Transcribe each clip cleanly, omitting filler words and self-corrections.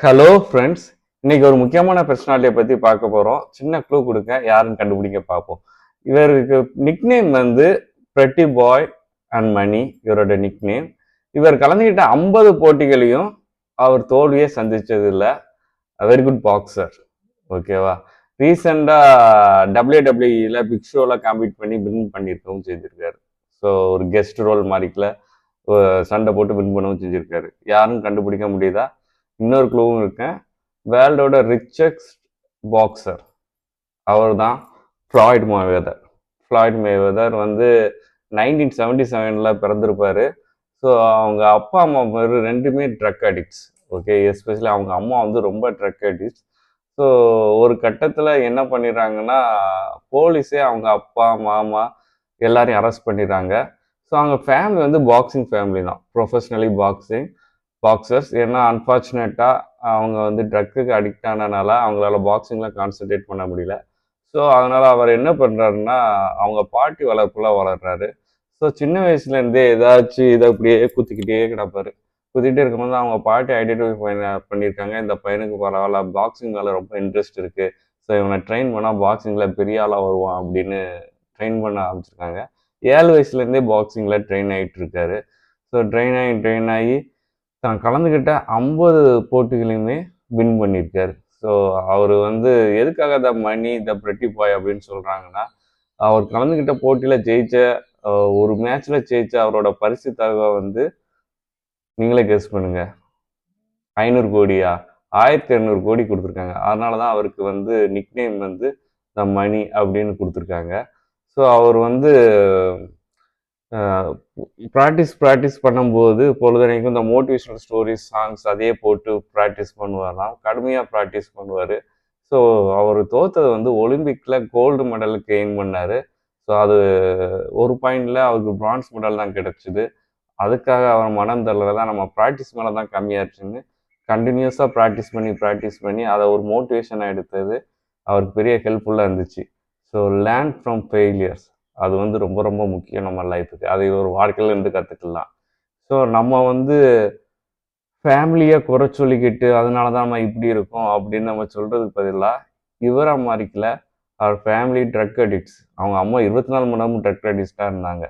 Hello friends, இன்னைக்கு ஒரு முக்கியமான பர்சனாலிட்டியை பற்றி பார்க்க போகிறோம். சின்ன க்ளூ கொடுக்க யாருன்னு கண்டுபிடிக்க பார்ப்போம். இவருக்கு நிக்நேம் வந்து பிரெட்டி பாய் அண்ட் மணி, இவரோட நிக்நேம். இவர் கலந்துக்கிட்ட 50 போட்டிகளையும் அவர் தோல்வியே சந்திச்சது இல்லை. Very good boxer. ஓகேவா? ரீசெண்டாக டபிள்யூடபிள்யூஇல பிக் ஷோவில் காம்பீட் பண்ணி வின் பண்ணியிருக்கவும் செஞ்சுருக்காரு. ஸோ ஒரு கெஸ்ட் ரோல் மாதிரிக்கல சண்டை போட்டு வின் பண்ணவும் செஞ்சுருக்காரு. யாருன்னு கண்டுபிடிக்க முடியுதா? இன்னொரு க்ளூவும் இருக்கேன். வேர்ல்டோட ரிச்சஸ்ட் பாக்ஸர் அவர் தான் ஃப்ளாய்ட் மேவெதர். ஃப்ளாய்ட் மேவெதர் வந்து 1977 பிறந்திருப்பாரு. ஸோ அவங்க அப்பா அம்மா ரெண்டுமே ட்ரக் அடிக்ட்ஸ். ஓகே, எஸ்பெஷலி அவங்க அம்மா வந்து ரொம்ப ட்ரக் அடிக்ட்ஸ். ஸோ ஒரு கட்டத்தில் என்ன பண்ணிடுறாங்கன்னா, போலீஸே அவங்க அப்பா மாமா எல்லாரையும் அரெஸ்ட் பண்ணிடுறாங்க. ஸோ அவங்க ஃபேமிலி வந்து பாக்ஸிங் ஃபேமிலி தான், ப்ரொஃபஷ்னலி பாக்ஸர்ஸ். ஏன்னா அன்ஃபார்ச்சுனேட்டாக அவங்க வந்து ட்ரக்குக்கு அடிக்ட் ஆனதுனால அவங்களால பாக்ஸிங்கில் கான்சன்ட்ரேட் பண்ண முடியல. ஸோ அதனால் அவர் என்ன பண்ணுறாருன்னா, அவங்க பாட்டி வளர்ப்பில் வளர்றாரு. ஸோ சின்ன வயசுலேருந்தே ஏதாச்சும் இதை அப்படியே குத்திக்கிட்டே கிடப்பார். குத்திக்கிட்டே இருக்கும்போது அவங்க பாட்டி ஐடென்டிஃபை பண்ணியிருக்காங்க, இந்த பையனுக்கு பரவாயில்ல, பாக்ஸிங் மேலே ரொம்ப இன்ட்ரெஸ்ட் இருக்குது, ஸோ இவனை ட்ரெயின் பண்ணால் பாக்ஸிங்கில் பெரிய ஆளாக வருவான் அப்படின்னு ட்ரெயின் பண்ண ஆரம்பிச்சிருக்காங்க. 7 வயசுலேருந்தே பாக்ஸிங்கில் ட்ரெயின் ஆகிட்டு இருக்காரு. ஸோ ட்ரெயின் ஆகி தான் கலந்துக்கிட்ட 50 போட்டிகளையுமே வின் பண்ணியிருக்காரு. ஸோ அவர் வந்து எதுக்காக த மணி த பிரெட்டி பாய் அப்படின்னு சொல்கிறாங்கன்னா, அவர் கலந்துக்கிட்ட போட்டியில் ஜெயிச்ச ஒரு மேட்ச்சில் ஜெயிச்ச அவரோட பரிசு தொகை வந்து நீங்களே கெஸ் பண்ணுங்க. 500 கோடியா? 1200 கோடி கொடுத்துருக்காங்க. அதனால தான் அவருக்கு வந்து நிக்நேம் வந்து த மணி அப்படின்னு கொடுத்துருக்காங்க. ஸோ அவர் வந்து ப்ராக்டிஸ் பண்ணும்போது பொழுதனைக்கும் இந்த மோட்டிவேஷனல் ஸ்டோரிஸ், சாங்ஸ் அதையே போட்டு ப்ராக்டிஸ் பண்ணுவாராம். கடுமையாக ப்ராக்டிஸ் பண்ணுவார். ஸோ அவர் தோத்தது வந்து ஒலிம்பிக்கில் கோல்டு மெடல் கெயின் பண்ணார். ஸோ அது ஒரு பாயிண்டில் அவருக்கு பிரான்ஸ் மெடல் தான் கிடச்சிது. அதுக்காக அவர் மனம் தளர தான் நம்ம ப்ராக்டிஸ் மேலே தான் கம்மியாச்சுன்னு கண்டினியூஸாக ப்ராக்டிஸ் பண்ணி அதை ஒரு மோட்டிவேஷனாக எடுத்தது அவருக்கு பெரிய ஹெல்ப்ஃபுல்லாக இருந்துச்சு. ஸோ லேர்ன் ஃப்ரம் ஃபெயிலியர்ஸ், அது வந்து ரொம்ப ரொம்ப முக்கியம் நம்ம லைஃபுக்கு. அதை ஒரு வாழ்க்கையில் இருந்து கற்றுக்கலாம். ஸோ நம்ம வந்து ஃபேமிலியை குறை சொல்லிக்கிட்டு அதனால தான் நம்ம இப்படி இருக்கோம் அப்படின்னு நம்ம சொல்கிறதுக்கு பதிலாக, இவரை மாதிரிக்கல, அவர் ஃபேமிலி ட்ரக் அடிக்ட்ஸ். அவங்க அம்மா 24 மணி நேரமும் ட்ரக் அடிக்ட்ஸாக இருந்தாங்க.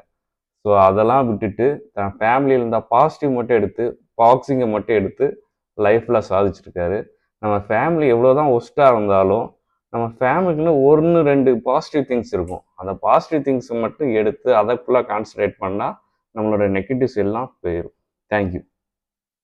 ஸோ அதெல்லாம் விட்டுட்டு தன் ஃபேமிலியில் இருந்தால் பாசிட்டிவ் மட்டும் எடுத்து, பாக்ஸிங்கை மட்டும் எடுத்து லைஃப்பில் சாதிச்சிருக்காரு. நம்ம ஃபேமிலி எவ்வளோ தான் ஒஸ்ட்டாக இருந்தாலும் நம்ம ஃபேமிலிக்குன்னு 1, 2 பாசிட்டிவ் திங்ஸ் இருக்கும். அந்த பாசிட்டிவ் திங்ஸை மட்டும் எடுத்து அதை ஃபுல்லாக கான்சன்ட்ரேட் பண்ணால் நம்மளோட நெகட்டிவ்ஸ் எல்லாம் போயிடும். தேங்க்யூ.